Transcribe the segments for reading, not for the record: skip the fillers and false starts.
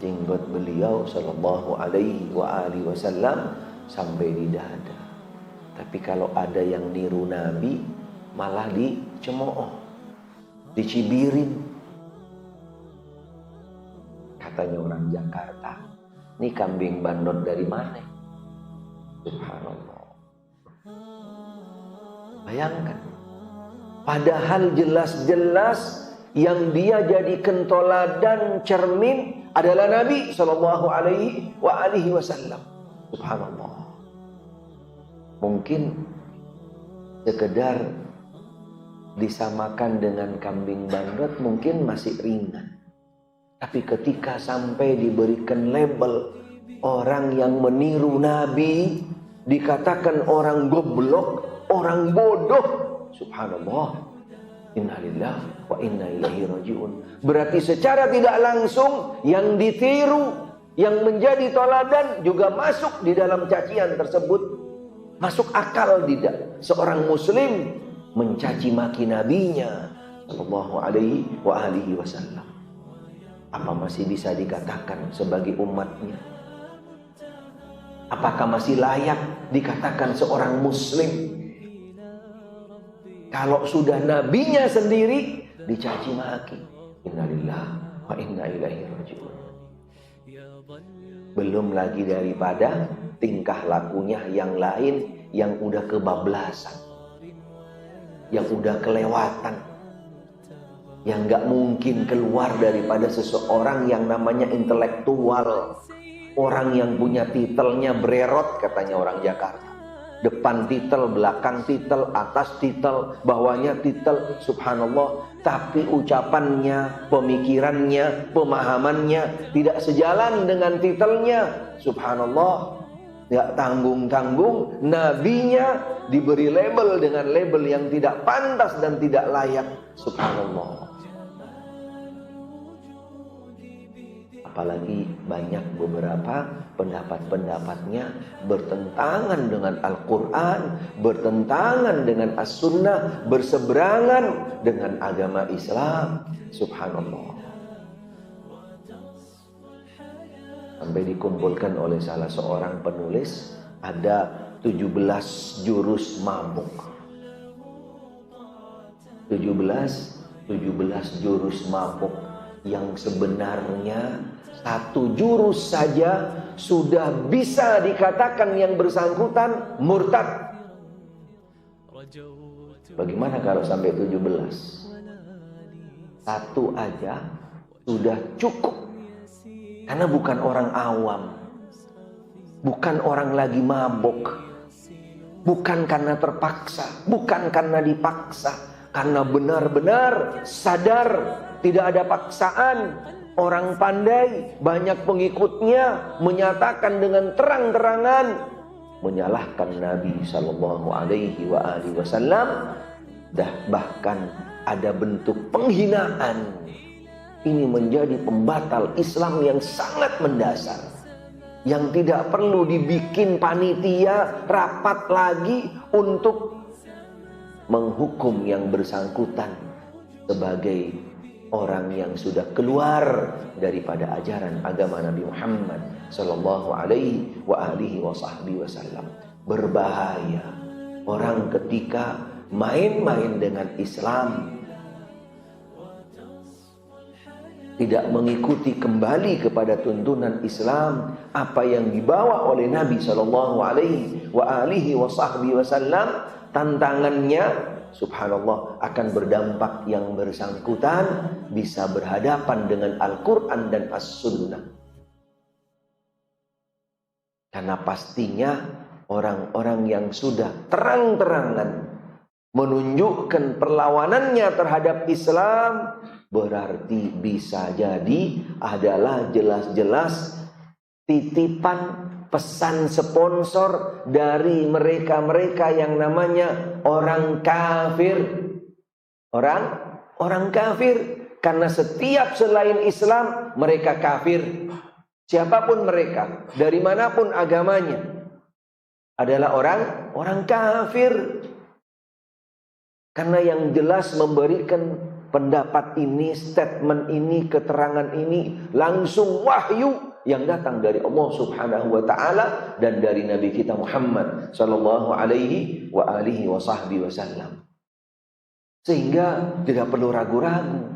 Jenggot beliau sallallahu alaihi wa alihi wasallam sampai di dada. Tapi kalau ada yang niru Nabi malah dicemooh, dicibirin. Katanya orang Jakarta, ini kambing bandot dari mana? Subhanallah. Bayangkan, padahal jelas-jelas yang dia jadikan toladan cermin adalah Nabi sallallahu alaihi wasallam. Subhanallah. Mungkin sekedar disamakan dengan kambing bandot mungkin masih ringan. Tapi ketika sampai diberikan label orang yang meniru Nabi, dikatakan orang goblok, orang bodoh. Subhanallah. Innalillahi wa inna ilaihi raji'un. Berarti secara tidak langsung yang ditiru, yang menjadi toladan juga masuk di dalam cacian tersebut. Masuk akal tidak seorang muslim mencaci maki nabinya sallallahu alaihi wa alihi wasallam? Apa masih bisa dikatakan sebagai umatnya? Apakah masih layak dikatakan seorang muslim? Kalau sudah nabinya sendiri dicaci maki. Innalillahi wa inna ilaihi raji'un. Belum lagi daripada tingkah lakunya yang lain yang udah kebablasan, yang udah kelewatan, yang gak mungkin keluar daripada seseorang yang namanya intelektual. Orang yang punya titelnya bererot, katanya orang Jakarta. Depan titel, belakang titel, atas titel, bawahnya titel. Subhanallah. Tapi ucapannya, pemikirannya, pemahamannya tidak sejalan dengan titelnya. Subhanallah. Tidak tanggung-tanggung, nabinya diberi label dengan label yang tidak pantas dan tidak layak. Subhanallah. Apalagi banyak beberapa pendapat-pendapatnya bertentangan dengan Al-Quran, bertentangan dengan As-Sunnah, berseberangan dengan agama Islam. Subhanallah. Sampai dikumpulkan oleh salah seorang penulis, ada 17 jurus mabuk. 17 jurus mabuk yang sebenarnya satu jurus saja sudah bisa dikatakan yang bersangkutan murtad. Bagaimana kalau sampai 17? Satu aja sudah cukup. Karena bukan orang awam, bukan orang lagi mabuk, bukan karena terpaksa, bukan karena dipaksa, karena benar-benar sadar tidak ada paksaan. Orang pandai, banyak pengikutnya, menyatakan dengan terang-terangan menyalahkan Nabi sallallahu alaihi wasallam, bahkan ada bentuk penghinaan. Ini menjadi pembatal Islam yang sangat mendasar, yang tidak perlu dibikin panitia rapat lagi untuk menghukum yang bersangkutan sebagai orang yang sudah keluar daripada ajaran agama Nabi Muhammad sallallahu alaihi wasallam. Berbahaya orang ketika main-main dengan Islam, tidak mengikuti kembali kepada tuntunan Islam, apa yang dibawa oleh Nabi sallallahu alaihi wasallam. Tantangannya subhanallah akan berdampak yang bersangkutan bisa berhadapan dengan Al-Quran dan As-Sunnah. Karena pastinya orang-orang yang sudah terang-terangan menunjukkan perlawanannya terhadap Islam, berarti bisa jadi adalah jelas-jelas titipan pesan sponsor dari mereka-mereka yang namanya orang kafir. Orang kafir. Karena setiap selain Islam mereka kafir. Siapapun mereka, dari manapun agamanya, adalah orang kafir. Karena yang jelas memberikan pendapat ini, statement ini, keterangan ini langsung wahyu yang datang dari Allah Subhanahu wa taala dan dari Nabi kita Muhammad sallallahu alaihi wa alihi wasallam. Sehingga tidak perlu ragu-ragu.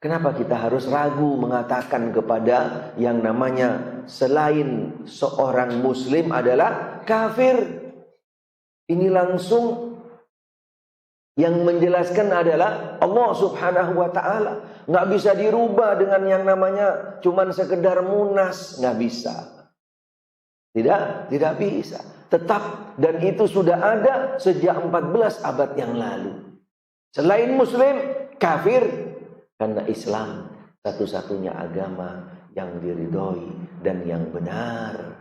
Kenapa kita harus ragu mengatakan kepada yang namanya selain seorang muslim adalah kafir? Ini langsung yang menjelaskan adalah Allah Subhanahu wa ta'ala. Nggak bisa dirubah dengan yang namanya cuman sekedar munas. Nggak bisa. Tidak bisa. Tetap, dan itu sudah ada sejak 14 abad yang lalu. Selain muslim, kafir. Karena Islam satu-satunya agama yang diridhoi dan yang benar.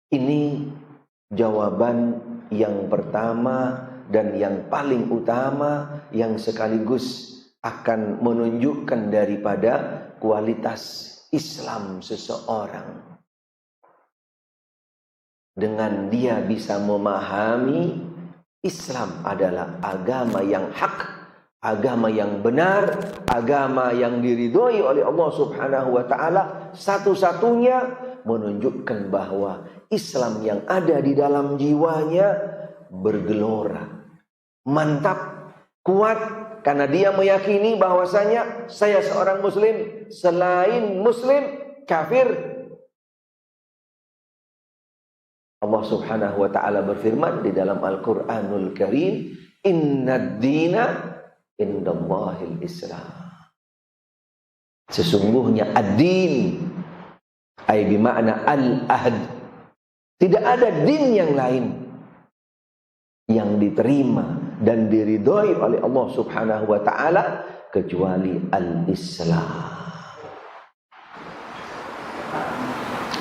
Ini jawaban yang pertama dan yang paling utama yang sekaligus akan menunjukkan daripada kualitas Islam seseorang. Dengan dia bisa memahami Islam adalah agama yang hak, agama yang benar, agama yang diridhoi oleh Allah Subhanahu wa taala, satu-satunya menunjukkan bahwa Islam yang ada di dalam jiwanya bergelora, mantap, kuat, karena dia meyakini bahwasanya saya seorang muslim, selain muslim kafir. Allah Subhanahu wa taala berfirman di dalam Al-Qur'anul Karim, "Innad dina indallahil Islam." Sesungguhnya ad-din ay bimakna al-ahd. Tidak ada din yang lain yang diterima dan diridhoi oleh Allah Subhanahu wa taala kecuali al-Islam.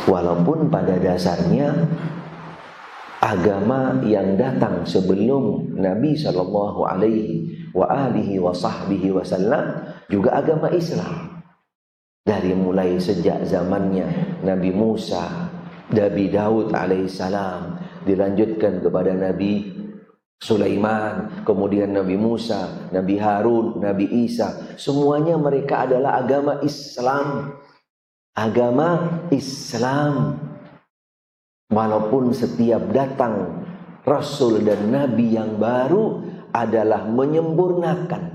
Walaupun pada dasarnya agama yang datang sebelum Nabi sallallahu alaihi wa alihi wa sahbihi wasallam juga agama Islam. Dari mulai sejak zamannya Nabi Musa, Nabi Daud alaihissalam, dilanjutkan kepada Nabi Sulaiman, kemudian Nabi Musa, Nabi Harun, Nabi Isa, semuanya mereka adalah agama Islam. Agama Islam. Walaupun setiap datang Rasul dan Nabi yang baru adalah menyempurnakan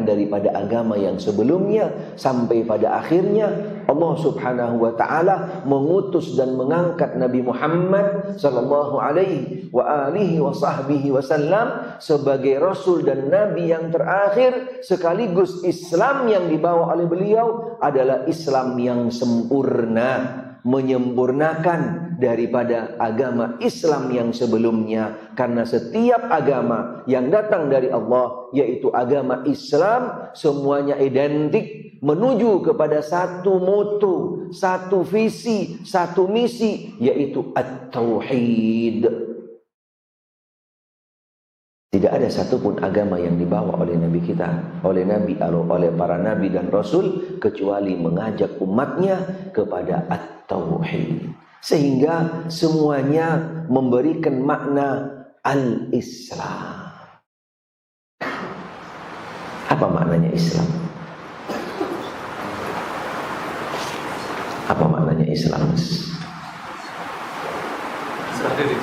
daripada agama yang sebelumnya, sampai pada akhirnya Allah Subhanahu wa taala mengutus dan mengangkat Nabi Muhammad sallallahu alaihi wa alihi wa sahbihi wasallam sebagai rasul dan nabi yang terakhir, sekaligus Islam yang dibawa oleh beliau adalah Islam yang sempurna, menyempurnakan daripada agama Islam yang sebelumnya. Karena setiap agama yang datang dari Allah, yaitu agama Islam, semuanya identik menuju kepada satu mutu, satu visi, satu misi, yaitu at-tauhid. Tidak ada satupun agama yang dibawa oleh Nabi kita, oleh para Nabi dan Rasul, kecuali mengajak umatnya kepada at-tauhid. Sehingga semuanya memberikan makna al-Islam. Apa maknanya Islam? Apa maknanya Islam, Mas? Berserah diri.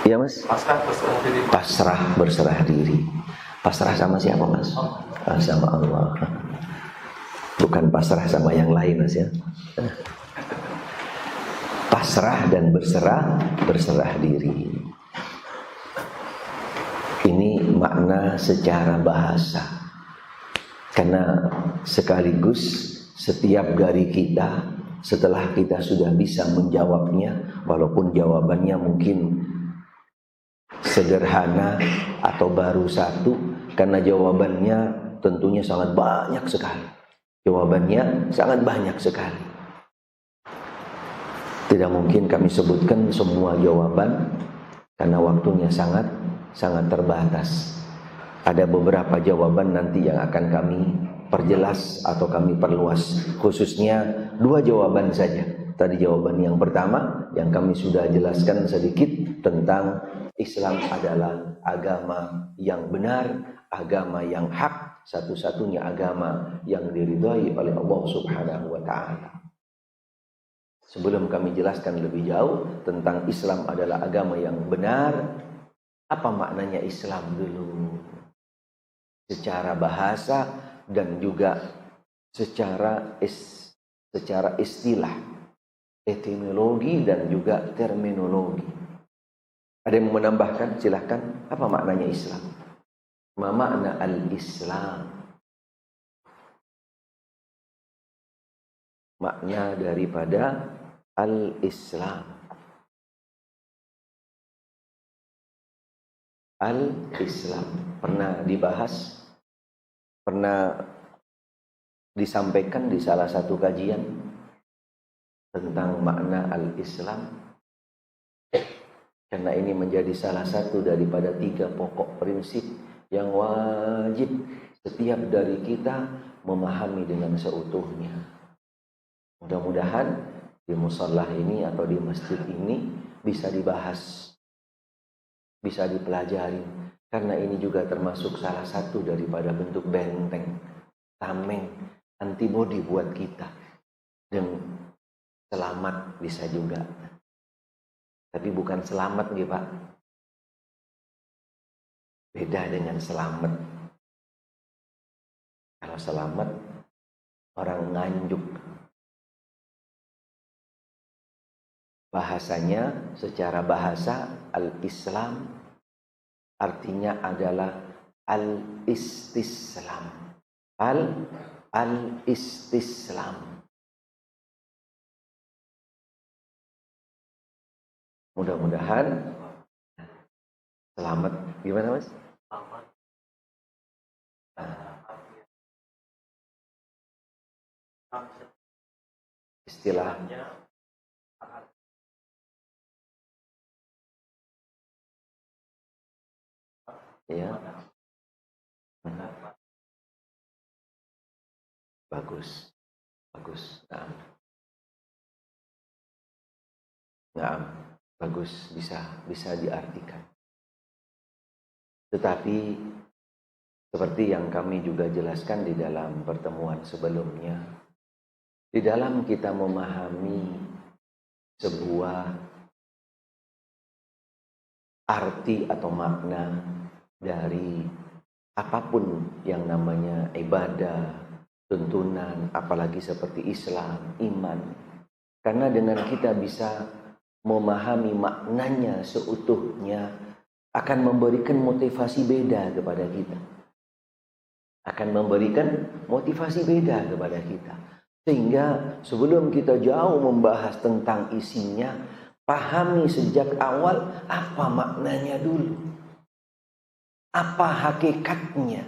Iya, Mas? Pasrah berserah diri. Pasrah berserah diri. Pasrah sama siapa, Mas? Sama Allah. Bukan pasrah sama yang lain, Mas ya. Pasrah dan berserah diri. Ini makna secara bahasa. Karena sekaligus setiap dari kita, setelah kita sudah bisa menjawabnya, walaupun jawabannya mungkin sederhana atau baru satu, karena jawabannya tentunya sangat banyak sekali. Jawabannya sangat banyak sekali. Tidak mungkin kami sebutkan semua jawaban karena waktunya sangat terbatas. Ada beberapa jawaban nanti yang akan kami perjelas atau kami perluas, khususnya 2 jawaban saja. Tadi jawaban yang pertama yang kami sudah jelaskan sedikit tentang Islam adalah agama yang benar, agama yang hak, satu-satunya agama yang diridhai oleh Allah Subhanahu wa taala. Sebelum kami jelaskan lebih jauh tentang Islam adalah agama yang benar, apa maknanya Islam dulu? Secara bahasa dan juga secara istilah, etimologi dan juga terminologi. Ada yang mau menambahkan? Silahkan. Apa maknanya Islam? Ma makna al-Islam? Makna daripada al-Islam. Al-Islam pernah dibahas, pernah disampaikan di salah satu kajian tentang makna al-Islam, karena ini menjadi salah satu daripada 3 pokok prinsip yang wajib setiap dari kita memahami dengan seutuhnya. Mudah-mudahan di musholah ini atau di masjid ini bisa dibahas, bisa dipelajari, karena ini juga termasuk salah satu daripada bentuk benteng, tameng, antibodi buat kita. Dan selamat bisa juga, tapi bukan selamat nih Pak, beda dengan selamat. Kalau selamat orang nganjuk, bahasanya secara bahasa al-Islam artinya adalah al-istislam. Al-istislam. Mudah-mudahan selamat. Gimana Mas? Istilahnya ya, bagus, nah, bagus, bisa diartikan. Tetapi seperti yang kami juga jelaskan di dalam pertemuan sebelumnya, di dalam kita memahami sebuah arti atau makna dari apapun yang namanya ibadah, tuntunan, apalagi seperti Islam, iman. Karena dengan kita bisa memahami maknanya seutuhnya, akan memberikan motivasi beda kepada kita. Akan memberikan motivasi beda kepada kita. Sehingga sebelum kita jauh membahas tentang isinya, pahami sejak awal apa maknanya dulu. Apa hakikatnya?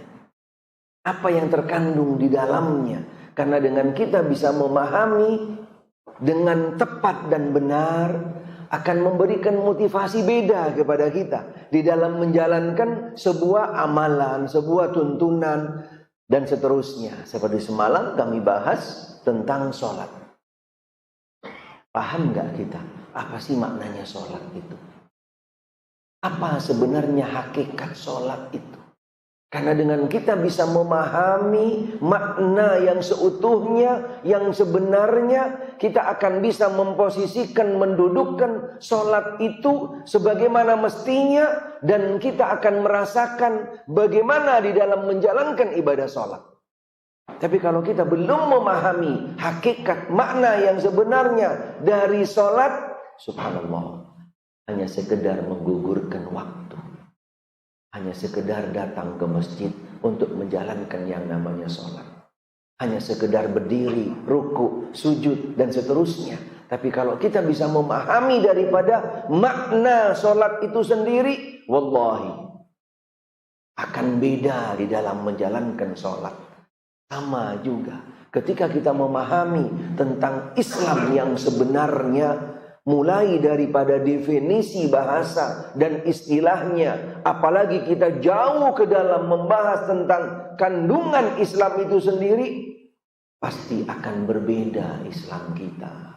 Apa yang terkandung di dalamnya? Karena dengan kita bisa memahami dengan tepat dan benar, akan memberikan motivasi beda kepada kita di dalam menjalankan sebuah amalan, sebuah tuntunan, dan seterusnya. Seperti semalam kami bahas tentang sholat. Paham nggak kita? Apa sih maknanya sholat itu? Apa sebenarnya hakikat sholat itu? Karena dengan kita bisa memahami makna yang seutuhnya, yang sebenarnya, kita akan bisa memposisikan, mendudukkan sholat itu sebagaimana mestinya, dan kita akan merasakan bagaimana di dalam menjalankan ibadah sholat. Tapi kalau kita belum memahami hakikat makna yang sebenarnya dari sholat, subhanallah, hanya sekedar menggugurkan waktu, hanya sekedar datang ke masjid untuk menjalankan yang namanya sholat, hanya sekedar berdiri, ruku, sujud, dan seterusnya. Tapi kalau kita bisa memahami daripada makna sholat itu sendiri, wallahi akan beda di dalam menjalankan sholat. Sama juga ketika kita memahami tentang Islam yang sebenarnya, mulai daripada definisi bahasa dan istilahnya, apalagi kita jauh ke dalam membahas tentang kandungan Islam itu sendiri, pasti akan berbeda Islam kita.